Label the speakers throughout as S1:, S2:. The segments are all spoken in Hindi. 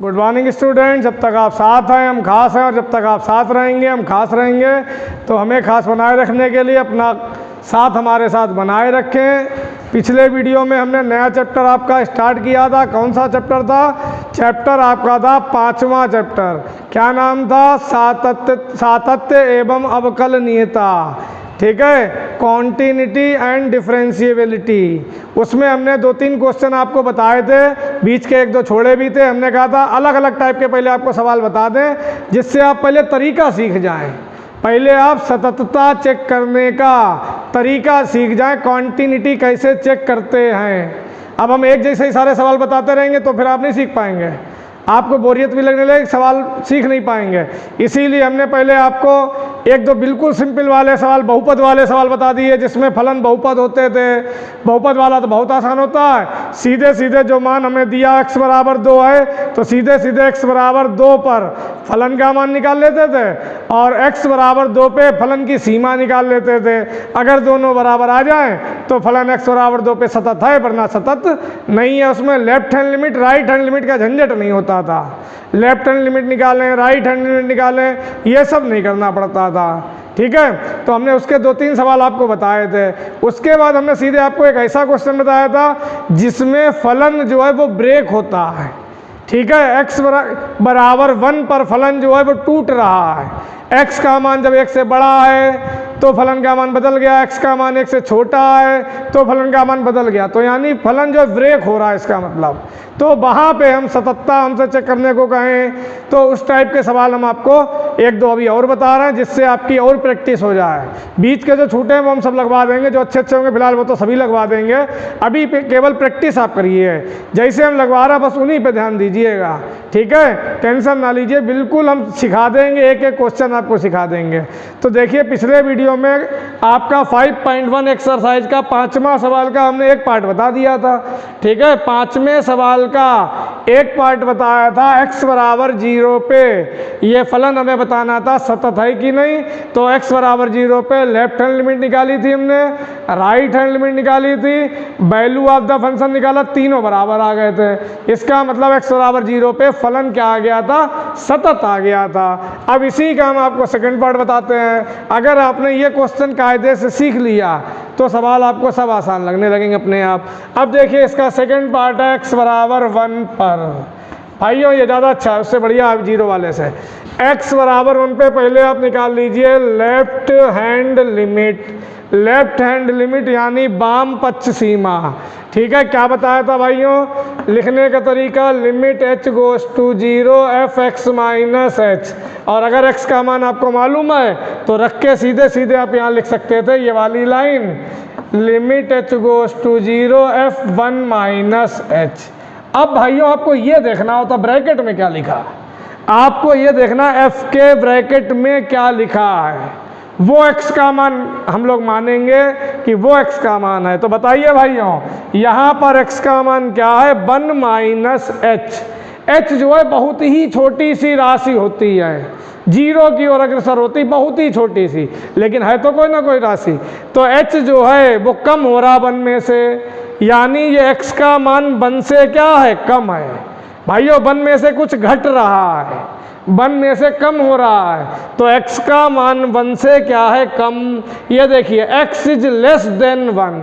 S1: Good morning student. जब तक आप साथ हैं हम खास हैं, और जब तक आप साथ रहेंगे हम खास रहेंगे। तो हमें खास बनाए रखने के लिए अपना साथ हमारे साथ बनाए रखें। पिछले वीडियो में हमने नया चैप्टर आपका स्टार्ट किया था। कौन सा चैप्टर था? चैप्टर आपका था 5वां चैप्टर। क्या नाम था? सातत्य एवं अवकलनीयता। ठीक है, कॉन्टिन्यूटी एंड डिफरेंशिएबिलिटी। उसमें हमने 2-3 क्वेश्चन आपको बताए थे, बीच के 1-2 छोड़े भी थे। हमने कहा था अलग अलग टाइप के पहले आपको सवाल बता दें, जिससे आप पहले तरीका सीख जाएं। पहले आप सततता चेक करने का तरीका सीख जाएं, कॉन्टिन्यूटी कैसे चेक करते हैं। अब हम एक जैसे ही सारे सवाल बताते रहेंगे तो फिर आप नहीं सीख पाएंगे, आपको बोरियत भी लगने लगेगी, सवाल सीख नहीं पाएंगे। इसीलिए हमने पहले आपको 1-2 बिल्कुल सिंपल वाले सवाल, बहुपद वाले सवाल बता दिए, जिसमें फलन बहुपद होते थे। बहुपद वाला तो बहुत आसान होता है, सीधे सीधे जो मान हमें दिया x बराबर 2 है, तो सीधे सीधे x बराबर 2 पर फलन का मान निकाल लेते थे, और x बराबर 2 पे फलन की सीमा निकाल लेते थे। अगर दोनों बराबर आ जाएं तो फलन x बराबर 2 पे सतत है, वरना सतत नहीं है। उसमें left hand limit right hand limit का झंझट नहीं होता था। लेफ्ट हैंड लिमिट निकालें, राइट हैंड लिमिट निकालें, ये सब नहीं करना पड़ता था। ठीक है, तो हमने उसके 2-3 सवाल आपको बताए थे। उसके बाद हमने सीधे आपको एक ऐसा क्वेश्चन बताया था जिसमें फलन जो है वो ब्रेक होता है। ठीक है, x बराबर 1 पर फलन जो है वो टूट रहा है। x का मान जब 1 से बड़ा है तो फलन का मान बदल गया, x का मान 1 से छोटा है तो फलन का मान बदल गया। तो यानी फलन जो ब्रेक हो रहा है, इसका मतलब। तो वहाँ पे हम सततता हमसे चेक करने को कहें तो उस टाइप के सवाल हम आपको 1-2 अभी और बता रहे हैं, जिससे आपकी और प्रैक्टिस हो जाए। बीच के जो छूटे हैं वो हम सब लगवा देंगे, जो अच्छे अच्छे होंगे फिलहाल वो तो सभी लगवा देंगे। अभी केवल प्रैक्टिस आप करिए, जैसे हम लगवा रहे हैं बस उन्हीं पे ध्यान दीजिएगा। ठीक है, टेंशन ना लीजिए, बिल्कुल हम सिखा देंगे, एक एक क्वेश्चन आपको सिखा देंगे। तो देखिए, पिछले वीडियो में आपका 5.1 एक्सरसाइज का 5वां सवाल का हमने एक पार्ट बता दिया था। ठीक है, 5वें सवाल का एक पार्ट बताया था, x बराबर 0 पे ये फलन हमें बताना था सतत है कि नहीं। तो x बराबर 0 पे लेफ्ट हैंड लिमिट निकाली थी हमने, राइट हैंड लिमिट निकाली थी, वैल्यू ऑफ द फंक्शन निकाला, तीनों बराबर आ गए थे। इसका मतलब x बराबर 0 पे फलन क्या आ गया था? सतत आ गया था। अब इसी का हम आपको सेकंड पार्ट बताते हैं। अगर आपने ये क्वेश्चन कायदे से सीख लिया तो सवाल आपको सब आसान लगने लगेंगे अपने आप। अब देखिए, इसका सेकंड पार्ट है x बराबर 1 पर। भाइयों ये ज़्यादा अच्छा है, उससे बढ़िया आप 0 वाले से। x बराबर 1 पे पहले आप निकाल लीजिए left hand limit. Left hand limit यानी वाम पक्ष सीमा। ठीक है, क्या बताया था भाइयों? लिखने का तरीका, limit h goes to 0 f(x - h)। और अगर x का मान आपको मालूम है तो रख के सीधे सीधे आप यहाँ लिख सकते थे ये वाली line, limit h goes to 0 f(1 - h)। अब भाइयों आपको ये देखना होता ब्रैकेट में क्या लिखा, आपको ये देखना f के ब्रैकेट में क्या लिखा है। वो x का मान हम लोग मानेंगे कि वो x का मान है। तो बताइए भाइयों, यहाँ पर x का मान क्या है? 1 - h। h जो है बहुत ही छोटी सी राशि होती है, 0 की ओर अग्रसर होती, बहुत ही छोटी सी, लेकिन है तो कोई ना कोई राशि। तो h जो है वो कम हो रहा 1 में से, यानी ये x का मान 1 से क्या है? कम है। भाइयों 1 में से कुछ घट रहा है, 1 में से कम हो रहा है, तो x का मान 1 से क्या है? कम। ये देखिए, x is less than 1,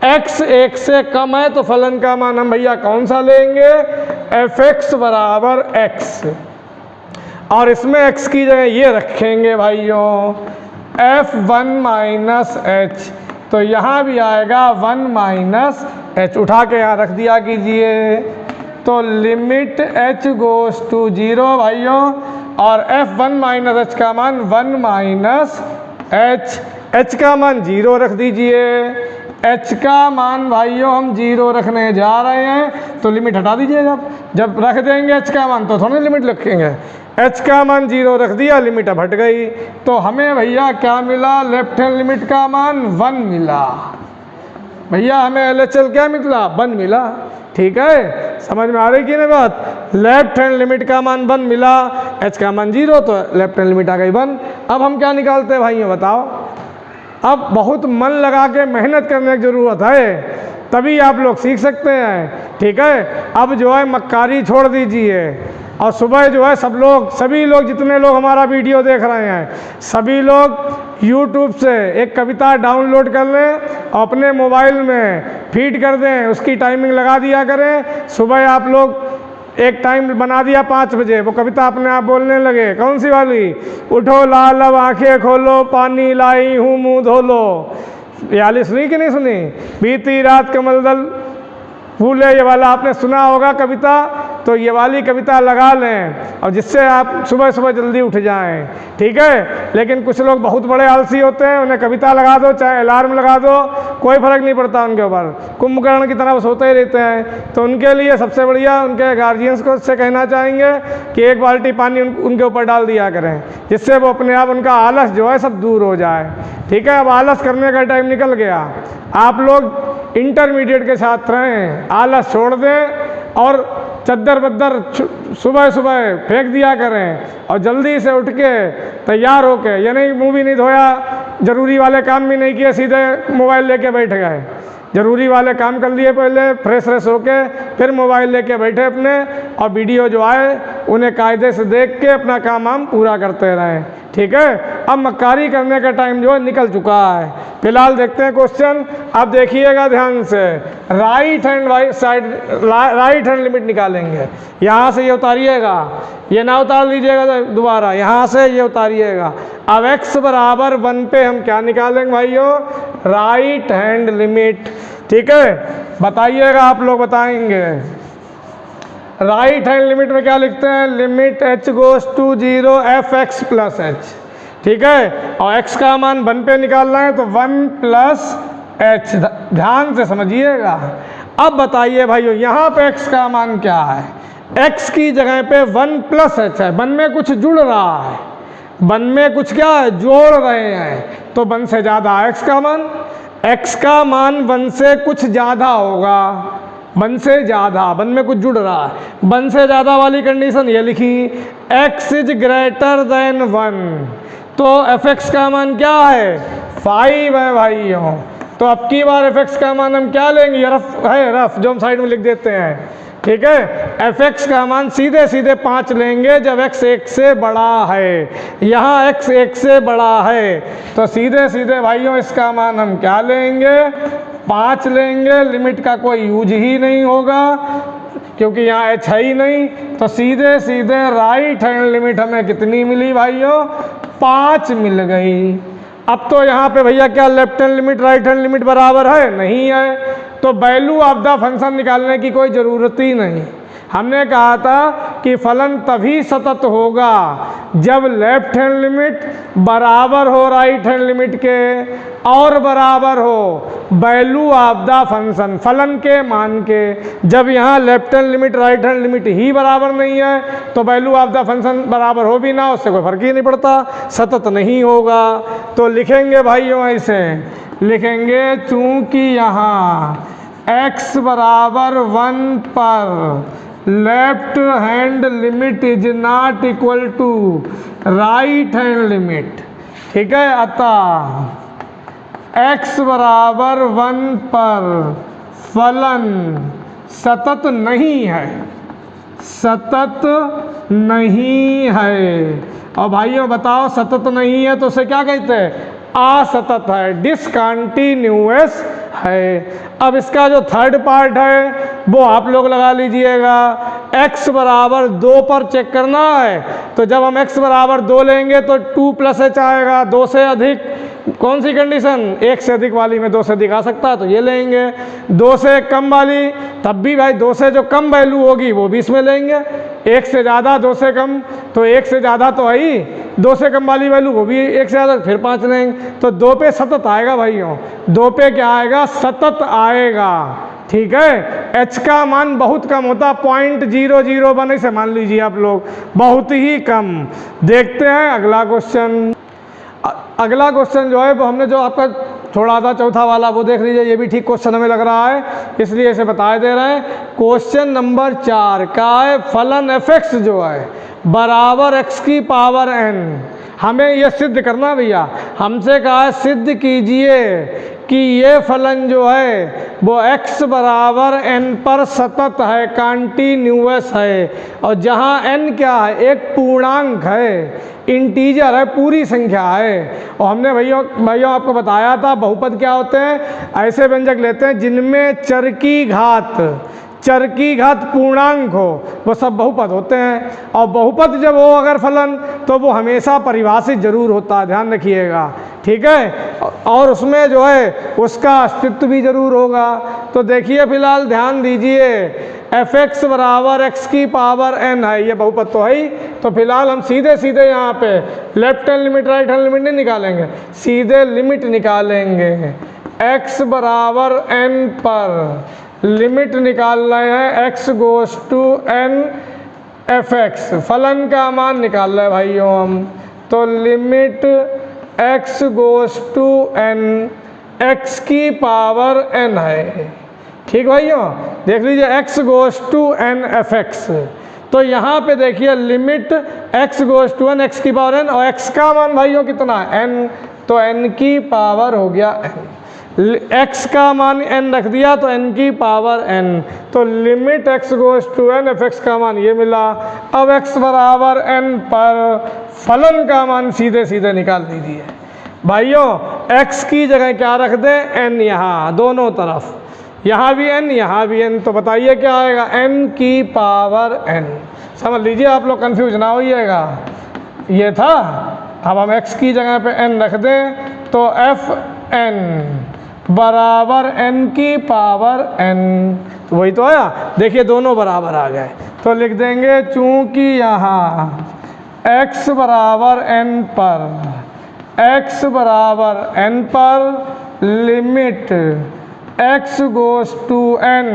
S1: x 1 से कम है, तो फलन का मान हम भैया कौन सा लेंगे? f(x बराबर x)। और इसमें x की जगह ये रखेंगे भाइयों f(1 - h)। तो यहाँ भी आएगा 1 - h, उठा के यहाँ रख दिया कीजिए। तो लिमिट h गोज टू 0 भाइयों, और f(1 - h) का मान 1 - h। h का मान 0 रख दीजिए। h का मान भाइयों हम 0 रखने जा रहे हैं, तो लिमिट हटा दीजिएगा। जब रख देंगे h का मान तो थोड़ी लिमिट रखेंगे। h का मान 0 रख दिया, लिमिट अब हट गई। तो हमें भैया क्या मिला? लेफ्ट हैंड लिमिट का मान 1 मिला। भैया हमें LHL क्या मिला? 1 मिला। ठीक है, समझ में आ रही कि नहीं बात? लेफ्ट हैंड लिमिट का मान 1 मिला, h का मान 0, तो लेफ्ट हैंड लिमिट आ गई 1। अब हम क्या निकालते हैं भाइयों बताओ? अब बहुत मन लगा के मेहनत करने की ज़रूरत है। तभी आप लोग सीख सकते हैं। ठीक है, अब जो है मक्कारी छोड़ दीजिए और सुबह जो है सभी लोग जितने लोग हमारा वीडियो देख रहे हैं सभी लोग YouTube से एक कविता डाउनलोड कर लें और अपने मोबाइल में फीड कर दें, उसकी टाइमिंग लगा दिया करें। सुबह आप लोग एक टाइम बना दिया 5 बजे, वो कविता अपने आप बोलने लगे। कौन सी वाली? उठो लाल अब आंखें खोलो, पानी लाई हूँ मुँह धो लो। ये वाली सुनी कि नहीं सुनी? बीती रात कमलदल फूले, ये वाला आपने सुना होगा कविता। तो ये वाली कविता लगा लें और जिससे आप सुबह सुबह जल्दी उठ जाएं। ठीक है, लेकिन कुछ लोग बहुत बड़े आलसी होते हैं, उन्हें कविता लगा दो चाहे अलार्म लगा दो, कोई फ़र्क नहीं पड़ता उनके ऊपर, कुंभकर्ण की तरह वो सोते ही रहते हैं। तो उनके लिए सबसे बढ़िया उनके गार्जियंस को इससे कहना चाहेंगे कि 1 बाल्टी पानी उनके ऊपर डाल दिया करें, जिससे वो अपने आप उनका आलस जो है सब दूर हो जाए। ठीक है, अब आलस करने का टाइम निकल गया। आप लोग इंटरमीडिएट के साथ रहें, आलस छोड़ दें और चद्दर बद्दर सुबह सुबह फेंक दिया करें और जल्दी से उठ के तैयार होके, ये नहीं मुँह भी नहीं धोया, ज़रूरी वाले काम भी नहीं किए, सीधे मोबाइल लेके बैठ गए। ज़रूरी वाले काम कर लिए पहले, फ्रेश होके फिर मोबाइल लेके बैठे अपने, और वीडियो जो आए उन्हें कायदे से देख के अपना काम हम पूरा करते रहें। ठीक है, अब मक्कारी करने का टाइम जो है निकल चुका है। फिलहाल देखते हैं क्वेश्चन। अब देखिएगा ध्यान से, राइट हैंड लिमिट निकालेंगे। यहाँ से ये उतारिएगा, ये ना उतार लीजिएगा दोबारा, यहाँ से ये उतारिएगा। अब x बराबर 1 पे हम क्या निकालेंगे भाइयों? Right hand limit. ठीक है, बताइएगा, आप लोग बताएंगे। राइट हैंड लिमिट में क्या लिखते हैं? Limit h goes to 0 f(x + h)। ठीक है, और x का मान 1 पे निकालना है तो 1 + h। ध्यान से समझिएगा। अब बताइए भाइयों, यहाँ पे x का मान क्या है? x की जगह पे 1 + h है, 1 में कुछ जुड़ रहा है, 1 में कुछ क्या है? जोड़ रहे हैं, तो 1 से ज़्यादा x का मान। x का मान 1 से कुछ ज़्यादा होगा, 1 से ज़्यादा, 1 में कुछ जुड़ रहा है। 1 से ज़्यादा वाली कंडीशन ये लिखी, x इज ग्रेटर देन 1, तो f(x) का मान क्या है? 5 है भाइयों। तो अब की बार f(x) का मान हम क्या लेंगे? ये रफ जो हम साइड में लिख देते हैं। ठीक है, f(x) का मान सीधे सीधे 5 लेंगे जब x 1 से बड़ा है। यहाँ x 1 से बड़ा है तो सीधे सीधे भाइयों इसका मान हम क्या लेंगे? 5 लेंगे। लिमिट का कोई यूज ही नहीं होगा क्योंकि यहाँ h है ही नहीं, तो सीधे सीधे राइट हैंड लिमिट हमें कितनी मिली भाइयों? 5 मिल गई। अब तो यहाँ पे भैया क्या left hand limit right hand limit बराबर है? नहीं है, तो वैल्यू ऑफ द फंक्शन निकालने की कोई ज़रूरत ही नहीं। हमने कहा था कि फलन तभी सतत होगा जब लेफ्ट हैंड लिमिट बराबर हो राइट हैंड लिमिट के और बराबर हो वैल्यू ऑफ द फंक्शन, फलन के मान के। जब यहाँ left hand limit right hand limit ही बराबर नहीं है तो वैल्यू ऑफ द फंक्शन बराबर हो भी ना, उससे कोई फर्क ही नहीं पड़ता, सतत नहीं होगा। तो लिखेंगे भाइयों ऐसे, लिखेंगे चूँकि यहाँ x बराबर 1 पर left hand limit is not equal to right hand limit. ठीक है, अतः x बराबर 1 पर फलन सतत नहीं है, सतत नहीं है। और भाइयों बताओ, सतत नहीं है तो उसे क्या कहते हैं? असतत है, डिसकंटिन्यूअस है। अब इसका जो थर्ड पार्ट है वो आप लोग लगा लीजिएगा। x बराबर 2 पर चेक करना है, तो जब हम x बराबर 2 लेंगे तो 2 + h आएगा। 2 से अधिक कौन सी कंडीशन? 1 से अधिक वाली में 2 से अधिक आ सकता है तो ये लेंगे। 2 से कम वाली तब भी भाई 2 से जो कम वैल्यू होगी वो भी इसमें लेंगे। 1 से ज़्यादा 2 से कम तो 1 से ज़्यादा तो है ही, 2 से कम वाली वैल्यू वो भी 1 से ज़्यादा, फिर 5 लेंगे। तो 2 पे सतत आएगा भाइयों, 2 पे क्या आएगा? सतत आएगा। ठीक है, h का मान बहुत कम होता, 0.001 से मान लीजिए आप लोग, बहुत ही कम। देखते हैं अगला क्वेश्चन। अगला क्वेश्चन जो है वो हमने जो आपका छोड़ा था चौथा वाला वो देख लीजिए, ये भी ठीक क्वेश्चन हमें लग रहा है इसलिए इसे बता दे रहे हैं। क्वेश्चन नंबर 4 का है फलन f(x) जो है बराबर x की पावर n। हमें यह सिद्ध करना भैया, हमसे कहा है सिद्ध कीजिए कि ये फलन जो है वो x बराबर n पर सतत है, कॉन्टिन्यूअस है, और जहाँ n क्या है, एक पूर्णांक है, इंटीजर है, पूरी संख्या है। और हमने भाइयों आपको बताया था बहुपद क्या होते हैं, ऐसे व्यंजक लेते हैं जिनमें चर की घात पूर्णांक हो, वो सब बहुपद होते हैं। और बहुपद जब हो अगर फलन, तो वो हमेशा परिभाषित जरूर होता है, ध्यान रखिएगा, ठीक है। और उसमें जो है उसका अस्तित्व भी जरूर होगा। तो देखिए फिलहाल ध्यान दीजिए, f(x) बराबर x की पावर n है, ये बहुपद तो है ही। तो फिलहाल हम सीधे सीधे यहाँ पे left hand limit right hand limit नहीं निकालेंगे, सीधे लिमिट निकालेंगे। x बराबर n पर लिमिट निकाल रहे हैं, x goes to n f(x), फलन का मान निकाल रहे हैं भाइयों हम। तो limit x goes to n, x की पावर n है, ठीक भाइयों। देख लीजिए x goes to n f(x), तो यहाँ पे देखिए limit x goes to n, x की पावर n, और x का मान भाइयों कितना है, n, तो n की पावर हो गया n। x का मान n रख दिया तो n की पावर n, तो limit x goes to n f(x) का मान ये मिला। अब x बराबर n पर फलन का मान सीधे सीधे निकाल दीजिए भाइयों। x की जगह क्या रख दें, n, यहाँ दोनों तरफ, यहाँ भी n यहाँ भी n, तो बताइए क्या आएगा, n की पावर n। समझ लीजिए, आप लोग कंफ्यूज ना होइएगा, ये था। अब हम x की जगह पे n रख दें तो fn बराबर n की पावर n, तो वही तो आया। देखिए दोनों बराबर आ गए, तो लिख देंगे चूंकि यहाँ x बराबर n पर limit x goes to n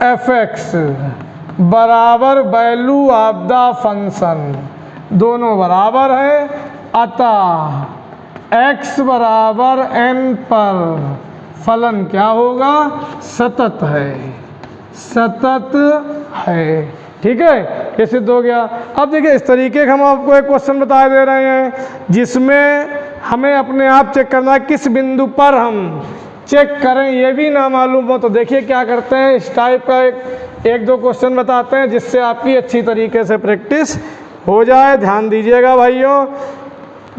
S1: f(x) बराबर वैल्यू ऑफ द फंक्शन, दोनों बराबर है, अतः x बराबर n पर फलन क्या होगा, सतत है, ठीक है। ये सिद्ध हो गया। अब देखिए इस तरीके का हम आपको एक क्वेश्चन बता दे रहे हैं जिसमें हमें अपने आप चेक करना है किस बिंदु पर हम चेक करें, ये भी ना मालूम हो। तो देखिए क्या करते हैं, इस टाइप का एक दो क्वेश्चन बताते हैं जिससे आपकी अच्छी तरीके से प्रैक्टिस हो जाए। ध्यान दीजिएगा भाइयों,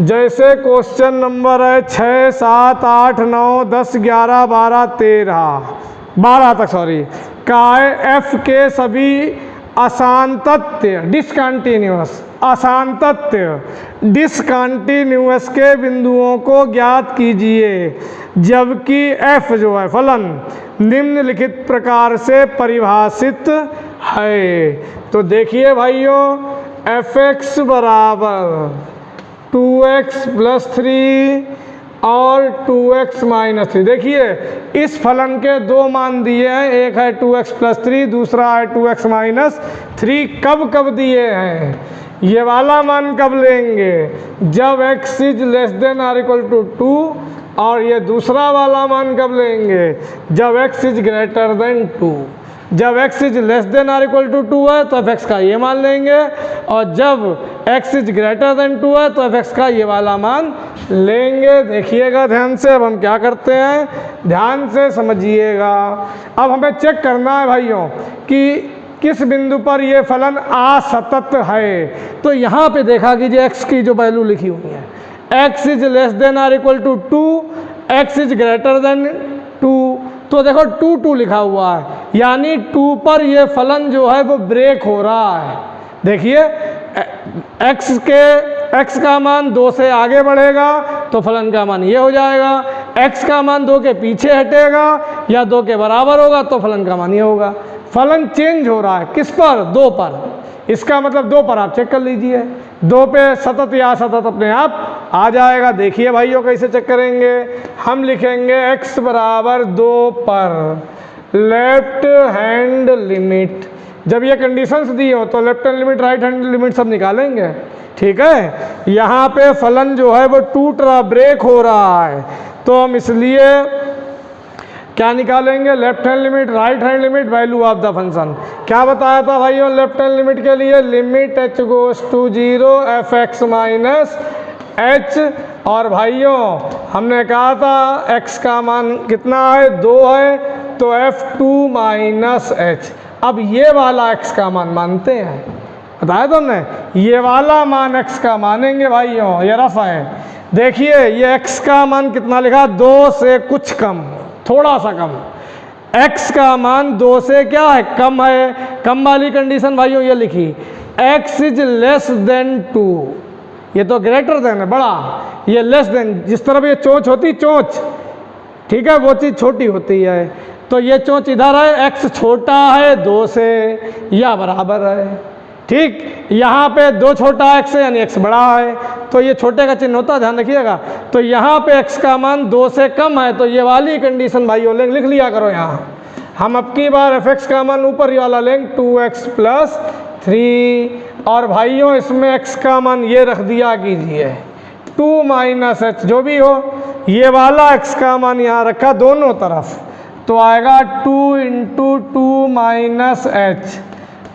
S1: जैसे क्वेश्चन नंबर है 6, 7, 8, 9, 10, 11, 12, 12 तक सॉरी, का है f के सभी असांतत्य डिसकंटिन्यूअस के बिंदुओं को ज्ञात कीजिए, जबकि f जो है फलन निम्नलिखित प्रकार से परिभाषित है। तो देखिए भाइयों, f(x) बराबर 2x + 3 और 2x - 3। देखिए इस फलन के दो मान दिए हैं, एक है 2x + 3, दूसरा है 2x - 3। कब कब दिए हैं, ये वाला मान कब लेंगे, जब x ≤ 2, और ये दूसरा वाला मान कब लेंगे, जब x > 2। जब x ≤ 2 है तो f(x) का ये मान लेंगे, और जब x > 2 है तो f(x) का ये वाला मान लेंगे। देखिएगा ध्यान से, अब हम क्या करते हैं, ध्यान से समझिएगा। अब हमें चेक करना है भाइयों कि किस बिंदु पर ये फलन असतत है। तो यहाँ पे देखा कीजिए x की जो वैल्यू लिखी हुई है, x ≤ 2, x > 2, तो देखो 2, 2 लिखा हुआ है, यानी 2 पर ये फलन जो है वो ब्रेक हो रहा है। देखिए x का मान 2 से आगे बढ़ेगा तो फलन का मान ये हो जाएगा, x का मान 2 के पीछे हटेगा या 2 के बराबर होगा तो फलन का मान ये होगा। फलन चेंज हो रहा है किस पर, 2 पर। इसका मतलब 2 पर आप चेक कर लीजिए, 2 पे सतत या असतत अपने आप आ जाएगा। देखिए भाइयों कैसे चेक करेंगे, हम लिखेंगे x बराबर 2 पर लेफ्ट हैंड लिमिट। जब ये कंडीशंस दी हो तो left hand limit right hand limit सब निकालेंगे, ठीक है। यहाँ पे फलन जो है वो टूट रहा, ब्रेक हो रहा है, तो हम इसलिए क्या निकालेंगे, left hand limit right hand limit value of the function. क्या बताया था भाइयों लेफ्ट हैंड लिमिट के लिए, limit h goes to 0 f(x - h और भाइयों हमने कहा था x का मान कितना है, 2 है, तो F2 माइनस एच। अब ये वाला x का मान मानते हैं, बताया तो हमने, ये वाला मान x का मानेंगे भाइयों, ये रफ है। देखिए ये x का मान कितना लिखा, 2 से कुछ कम, थोड़ा सा कम। x का मान 2 से क्या है, कम है। कम वाली कंडीशन भाइयों ये लिखी, x इज लेस देन 2, ये तो ग्रेटर देन है, बड़ा, ये लेस देन, जिस तरफ ये चोंच होती, चोंच, ठीक है, वो चीज़ छोटी होती है, तो ये चोंच इधर है, x छोटा है 2 से या बराबर है, ठीक। यहाँ पे 2 छोटा x है यानी x बड़ा है, तो ये छोटे का चिन्ह होता है, ध्यान रखिएगा। तो यहाँ पे x का मान 2 से कम है, तो ये वाली कंडीशन भाइयों लिख लिया करो यहाँ। हम अब की बार fx का मान ऊपर वाला लेंगे 2x प्लस 3, और भाइयों इसमें x का मान ये रख दिया कीजिए 2 माइनस एच, जो भी हो, ये वाला x का मान यहाँ रखा दोनों तरफ, तो आएगा 2 इंटू 2 माइनस एच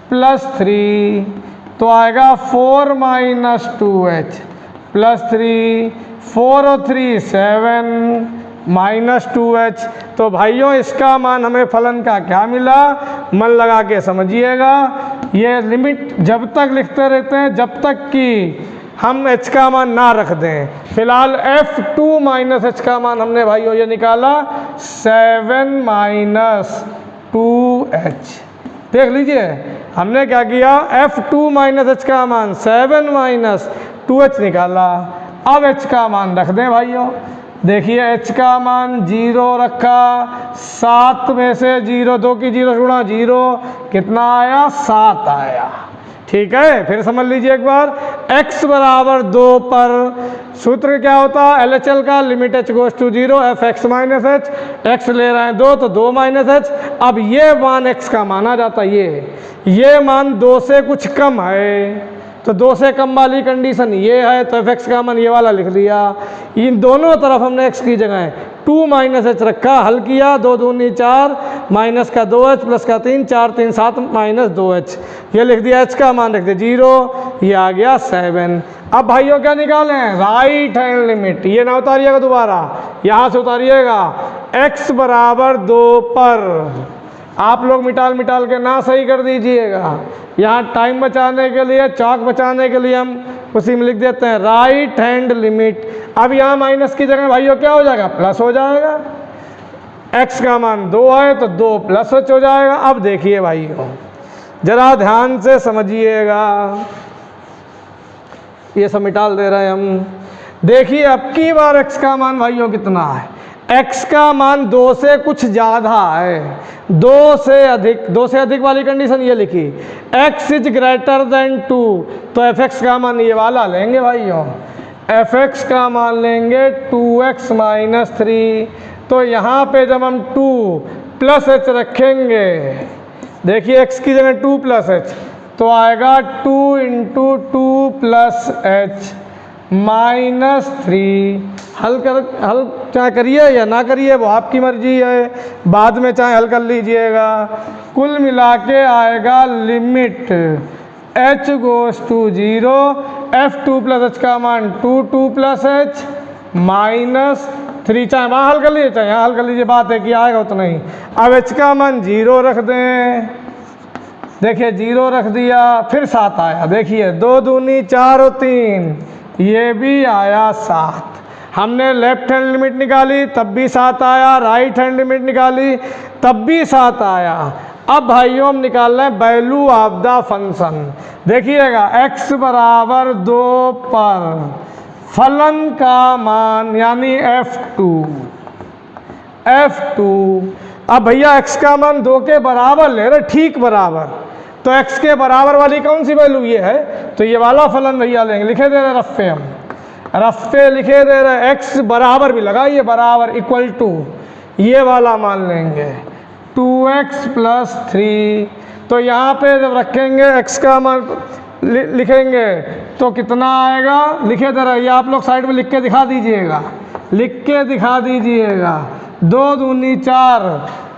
S1: प्लस 3, तो आएगा 4 माइनस 2h प्लस 3, 4 और 3 7 माइनस 2h। तो भाइयों इसका मान हमें फलन का क्या मिला, मन लगा के समझिएगा। ये लिमिट जब तक लिखते रहते हैं जब तक कि हम h का मान ना रख दें। फिलहाल F2 माइनस h का मान हमने भाइयों ये निकाला 7 माइनस 2h। देख लीजिए हमने क्या किया, F2 माइनस एच का मान 7 माइनस 2h निकाला। अब h का मान रख दें भाइयों, देखिए h का मान 0 रखा, 7 में से 0, 2 की 0 गुणा 0 कितना आया, 7 आया, ठीक है। फिर समझ लीजिए एक बार, x बराबर 2 पर सूत्र क्या होता है, LHL का, limit h goes to 0 f(x minus h), x ले रहे हैं 2 तो 2 माइनस एच। अब ये मान x का माना जाता है, ये मान 2 से कुछ कम है, तो 2 से कम वाली कंडीशन ये है, तो f(x) का मान ये वाला लिख लिया। इन दोनों तरफ हमने x की जगह 2 माइनस एच रखा, हल किया, 2 दूनी 4, माइनस का 2h प्लस का 3, 4 3 7 माइनस 2h, ये लिख दिया। h का मान रख दिया 0, ये आ गया 7। अब भाइयों क्या निकालें, राइट हैंड लिमिट, ये ना उतारिएगा दोबारा, यहाँ से उतारिएगा। x बराबर 2 पर आप लोग मिटाल के ना सही कर दीजिएगा, यहाँ टाइम बचाने के लिए, चौक बचाने के लिए हम उसी में लिख देते हैं राइट हैंड लिमिट। अब यहाँ माइनस की जगह भाइयों क्या हो जाएगा, प्लस हो जाएगा। x का मान 2 है तो 2 प्लस h हो जाएगा। अब देखिए भाइयों जरा ध्यान से समझिएगा, ये सब मिटाल दे रहे हैं हम। देखिए अब की बार x का मान भाइयों कितना है, x का मान 2 से कुछ ज़्यादा है, 2 से अधिक वाली कंडीशन ये लिखी, x इज ग्रेटर देन 2, तो f(x) का मान ये वाला लेंगे भाइयों, f(x) का मान लेंगे 2x माइनस 3, तो यहाँ पे जब हम 2 प्लस h रखेंगे, देखिए x की जगह 2 प्लस h, तो आएगा 2 इंटू 2 प्लस h माइनस 3। हल चाहे करिए या ना करिए वो आपकी मर्जी है, बाद में चाहे हल कर लीजिएगा। कुल मिला के आएगा limit h goes to 0, F2 plus h का मान 2 प्लस h माइनस 3, चाहे वहाँ हल कर लीजिए चाहे यहाँ हल कर लीजिए, बात है कि आएगा उतना ही। अब h का मान 0 रख दें, देखिए 0 रख दिया, फिर 7 आया, देखिए 2 दूनी 4 और 3, ये भी आया 7। हमने लेफ्ट हैंड लिमिट निकाली तब भी 7 आया, राइट हैंड लिमिट निकाली तब भी 7 आया। अब भाइयों हम निकाल रहे हैं वैल्यू ऑफ द फंक्शन। देखिएगा x बराबर 2 पर फलन का मान यानी F2। अब भैया x का मान 2 के बराबर ले रहे, ठीक बराबर, तो x के बराबर वाली कौन सी वैल्यू ये है, तो ये वाला फलन भैया लेंगे, लिखे दे रहे रफ पे, हम रफ पे लिखे दे रहे, x बराबर भी लगाइए, बराबर इक्वल टू ये वाला मान लेंगे 2x प्लस 3, तो यहाँ पे जब रखेंगे x का मान लिखेंगे तो कितना आएगा, लिखे दे रहे, ये आप लोग साइड में लिख के दिखा दीजिएगा, लिख के दिखा दीजिएगा, 2 दूनी 4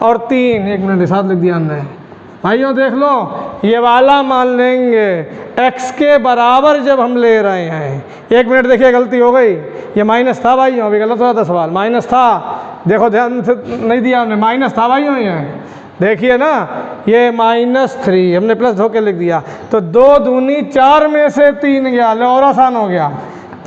S1: और 3, 1 मिनट साथ लिख दिया हमने, भाइयों देख लो, ये वाला मान लेंगे x के बराबर जब हम ले रहे हैं, 1 मिनट देखिए गलती हो गई, ये माइनस था भाइयों, अभी गलत हुआ था सवाल, माइनस था, देखो ध्यान से नहीं दिया हमने, माइनस था भाइयों, ये देखिए ना, ये -3 हमने प्लस धोके लिख दिया, तो 2 दूनी 4 में से 3 गया, लो और आसान हो गया,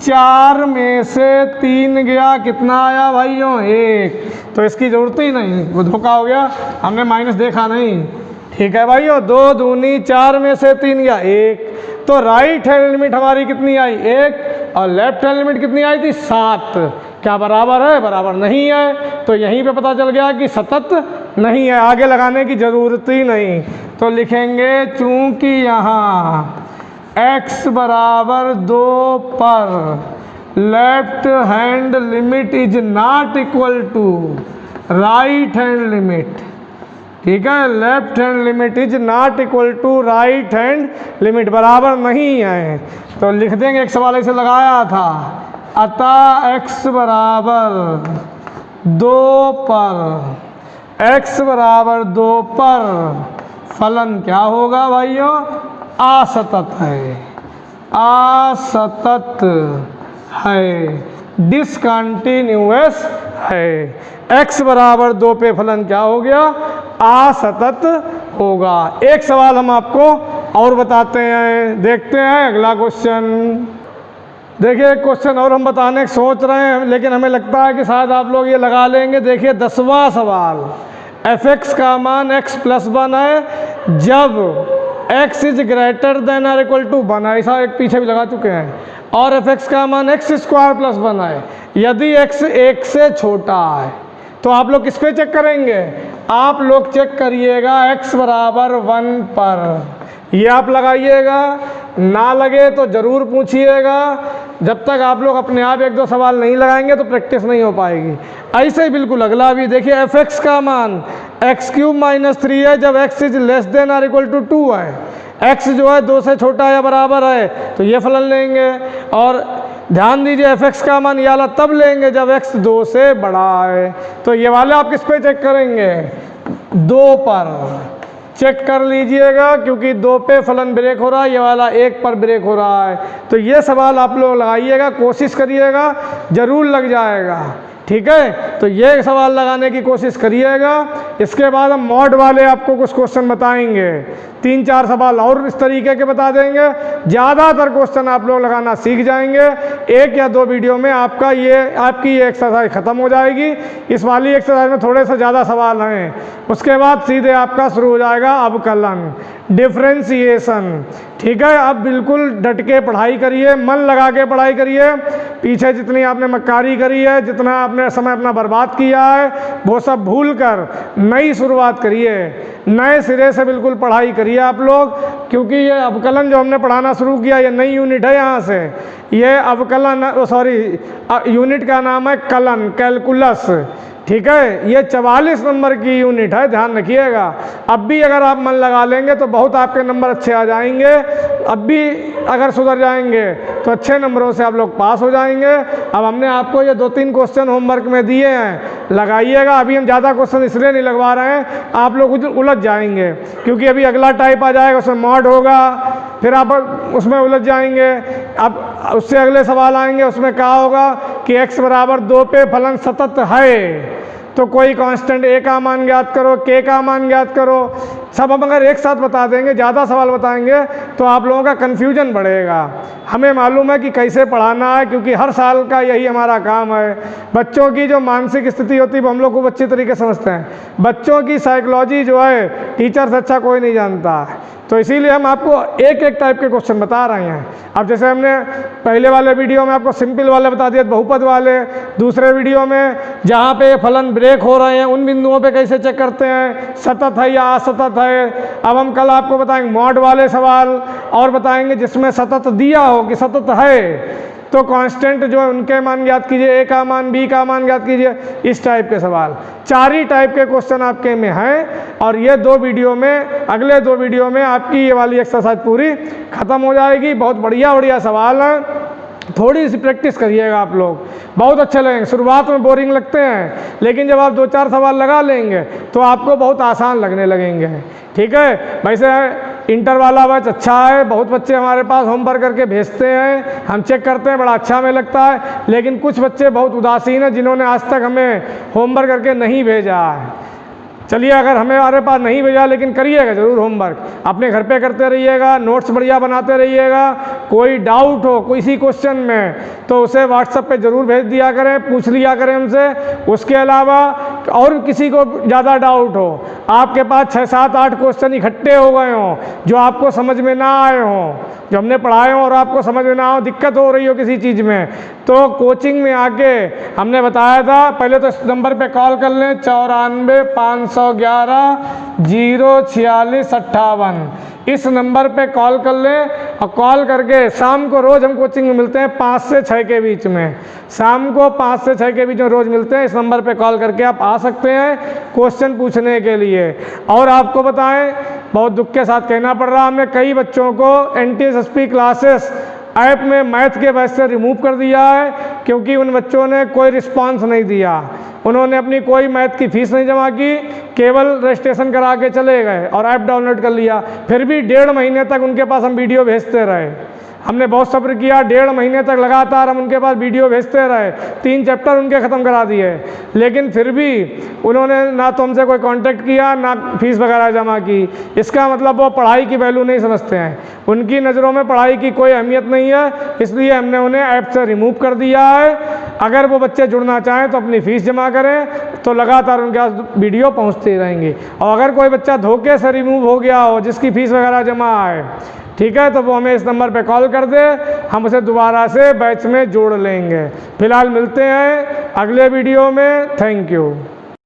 S1: 4 में से 3 गया, कितना आया भाइयों 1, तो इसकी ज़रूरत ही नहीं, वो धोखा हो गया, हमने माइनस देखा नहीं। ठीक है भाइयों, 2 दूनी 4 में से 3 गया 1, तो राइट हैंड लिमिट हमारी कितनी आई 1 और लेफ्ट हैंड लिमिट कितनी आई थी 7। क्या बराबर है? बराबर नहीं है, तो यहीं पे पता चल गया कि सतत नहीं है, आगे लगाने की ज़रूरत ही नहीं। तो लिखेंगे चूंकि यहाँ x बराबर 2 पर left hand limit is not equal to right hand limit, ठीक है, left hand limit is not equal to right hand limit, बराबर नहीं है, तो लिख देंगे, एक सवाल ऐसे लगाया था, अतः x बराबर 2 पर, x बराबर 2 पर फलन क्या होगा भाइयों? असतत है, असतत है, डिसकंटिन्यूअस है। x बराबर 2 पे फलन क्या हो गया? असतत होगा। एक सवाल हम आपको और बताते हैं, देखते हैं अगला क्वेश्चन। देखिए एक क्वेश्चन और हम बताने की सोच रहे हैं, लेकिन हमें लगता है कि शायद आप लोग ये लगा लेंगे। देखिए 10वां सवाल, f(x) का मान x + 1 है जब x इज ग्रेटर देन और इक्वल टू 1, ऐसा एक पीछे भी लगा चुके हैं, और f(x) का मान x² + 1 है यदि x 1 से छोटा है। तो आप लोग किस पे चेक करेंगे? आप लोग चेक करिएगा x बराबर 1 पर, ये आप लगाइएगा, ना लगे तो ज़रूर पूछिएगा। जब तक आप लोग अपने आप 1-2 सवाल नहीं लगाएंगे तो प्रैक्टिस नहीं हो पाएगी। ऐसे ही बिल्कुल अगला भी देखिए, f(x) का मान x³ - 3 है जब x इज लेस देन और इक्वल टू 2 है, x जो है 2 से छोटा या बराबर है, तो ये फलन लेंगे। और ध्यान दीजिए f(x) का मान ये वाला तब लेंगे जब x 2 से बड़ा है। तो ये वाले आप किस पे चेक करेंगे? 2 पर चेक कर लीजिएगा, क्योंकि 2 पे फलन ब्रेक हो रहा है, ये वाला 1 पर ब्रेक हो रहा है। तो ये सवाल आप लोग लगाइएगा, कोशिश करिएगा, ज़रूर लग जाएगा। ठीक है, तो ये सवाल लगाने की कोशिश करिएगा। इसके बाद हम मॉड वाले आपको कुछ क्वेश्चन बताएंगे, 3-4 सवाल और इस तरीके के बता देंगे। ज़्यादातर क्वेश्चन आप लोग लगाना सीख जाएंगे। 1 या 2 वीडियो में आपकी ये एक्सरसाइज ख़त्म हो जाएगी। इस वाली एक्सरसाइज में थोड़े से ज़्यादा सवाल हैं, उसके बाद सीधे आपका शुरू हो जाएगा अवकलन, डिफ्रेंसिएशन। ठीक है, अब बिल्कुल डट के पढ़ाई करिए, मन लगा के पढ़ाई करिए। पीछे जितनी आपने मक्कारी करी है, जितना आपने समय अपना बर्बाद किया है, वो सब भूल कर नई शुरुआत करिए, नए सिरे से बिल्कुल पढ़ाई करिए आप लोग। क्योंकि ये अवकलन जो हमने पढ़ाना शुरू किया, ये नई यूनिट है। यहाँ से ये अवकलन, यूनिट का नाम है कलन, कैलकुलस। ठीक है, ये 44 नंबर की यूनिट है, ध्यान रखिएगा। अब भी अगर आप मन लगा लेंगे तो बहुत आपके नंबर अच्छे आ जाएंगे। अब भी अगर सुधर जाएंगे तो अच्छे नंबरों से आप लोग पास हो जाएंगे। अब हमने आपको ये 2-3 क्वेश्चन होमवर्क में दिए हैं, लगाइएगा। अभी हम ज़्यादा क्वेश्चन इसलिए नहीं लगवा रहे हैं, आप लोग उलझ जाएंगे, क्योंकि अभी अगला टाइप आ जाएगा, उसमें मॉड होगा, फिर आप उसमें उलझ जाएंगे। अब उससे अगले सवाल आएंगे, उसमें क्या होगा कि x बराबर 2 पे फलन सतत है, तो कोई कांस्टेंट a का मान ज्ञात करो, k का मान ज्ञात करो। सब हम अगर एक साथ बता देंगे, ज़्यादा सवाल बताएंगे, तो आप लोगों का कन्फ्यूजन बढ़ेगा। हमें मालूम है कि कैसे पढ़ाना है, क्योंकि हर साल का यही हमारा काम है। बच्चों की जो मानसिक स्थिति होती है वो हम लोग खूब अच्छी तरीके से समझते हैं। बच्चों की साइकोलॉजी जो है टीचर से अच्छा कोई नहीं जानता, तो इसीलिए हम आपको एक एक टाइप के क्वेश्चन बता रहे हैं। अब जैसे हमने पहले वाले वीडियो में आपको सिंपल वाले बता दिए, बहुपद वाले। दूसरे वीडियो में जहाँ पे फलन ब्रेक हो रहे हैं उन बिंदुओं पे कैसे चेक करते हैं, सतत है या असतत है। अब हम कल आपको बताएंगे मॉड वाले सवाल, और बताएंगे जिसमें सतत दिया हो कि सतत है तो कांस्टेंट जो है उनके मान ज्ञात कीजिए, a का मान, b का मान ज्ञात कीजिए। इस टाइप के सवाल 4 ही टाइप के क्वेश्चन आपके में हैं। और ये 2 वीडियो में, अगले 2 वीडियो में आपकी ये वाली एक्सरसाइज पूरी खत्म हो जाएगी। बहुत बढ़िया बढ़िया सवाल हैं। थोड़ी सी प्रैक्टिस करिएगा आप लोग, बहुत अच्छे लगेंगे। शुरुआत में बोरिंग लगते हैं, लेकिन जब आप 2-4 सवाल लगा लेंगे तो आपको बहुत आसान लगने लगेंगे। ठीक है, वैसे इंटर वाला बैच अच्छा है, बहुत बच्चे हमारे पास होमवर्क करके भेजते हैं, हम चेक करते हैं, बड़ा अच्छा हमें लगता है। लेकिन कुछ बच्चे बहुत उदासीन हैं जिन्होंने आज तक हमें होमवर्क करके नहीं भेजा है। चलिए, अगर हमारे पास नहीं भेजा लेकिन करिएगा ज़रूर होमवर्क, अपने घर पे करते रहिएगा, नोट्स बढ़िया बनाते रहिएगा। कोई डाउट हो किसी क्वेश्चन में तो उसे व्हाट्सएप पे ज़रूर भेज दिया करें, पूछ लिया करें हमसे। उसके अलावा और किसी को ज़्यादा डाउट हो, आपके पास 6, 7, 8 क्वेश्चन इकट्ठे हो गए हों जो आपको समझ में ना आए हों, जो हमने पढ़ाए हों और आपको समझ में ना हो, दिक्कत हो रही हो किसी चीज़ में, तो कोचिंग में आके हमने बताया था, पहले तो इस नंबर पे कॉल कर लें 94 511 046 58। इस नंबर पे कॉल कर लें और कॉल करके शाम को रोज़ हम कोचिंग में मिलते हैं 5 से 6 के बीच में, शाम को 5 से 6 के बीच में रोज़ मिलते हैं। इस नंबर पे कॉल करके आप आ सकते हैं क्वेश्चन पूछने के लिए। और आपको बताएं, बहुत दुख के साथ कहना पड़ रहा, हमने कई बच्चों को NTSSP क्लासेस ऐप में मैथ के बैच से रिमूव कर दिया है, क्योंकि उन बच्चों ने कोई रिस्पांस नहीं दिया। उन्होंने अपनी कोई मैथ की फ़ीस नहीं जमा की, केवल रजिस्ट्रेशन करा के चले गए और ऐप डाउनलोड कर लिया। फिर भी 1.5 महीने तक उनके पास हम वीडियो भेजते रहे। हमने बहुत सब्र किया, 1.5 महीने तक लगातार हम उनके पास वीडियो भेजते रहे, 3 चैप्टर उनके ख़त्म करा दिए। लेकिन फिर भी उन्होंने ना तो हमसे कोई कांटेक्ट किया, ना फीस वगैरह जमा की। इसका मतलब वो पढ़ाई की वैल्यू नहीं समझते हैं, उनकी नज़रों में पढ़ाई की कोई अहमियत नहीं है, इसलिए हमने उन्हें ऐप से रिमूव कर दिया है। अगर वो बच्चे जुड़ना चाहें तो अपनी फ़ीस जमा करें, तो लगातार उनके पास वीडियो पहुँचती रहेंगी। और अगर कोई बच्चा धोखे से रिमूव हो गया हो जिसकी फ़ीस वगैरह जमा है, ठीक है, तो वो हमें इस नंबर पे कॉल कर दे, हम उसे दोबारा से बैच में जोड़ लेंगे। फिलहाल मिलते हैं अगले वीडियो में। Thank you.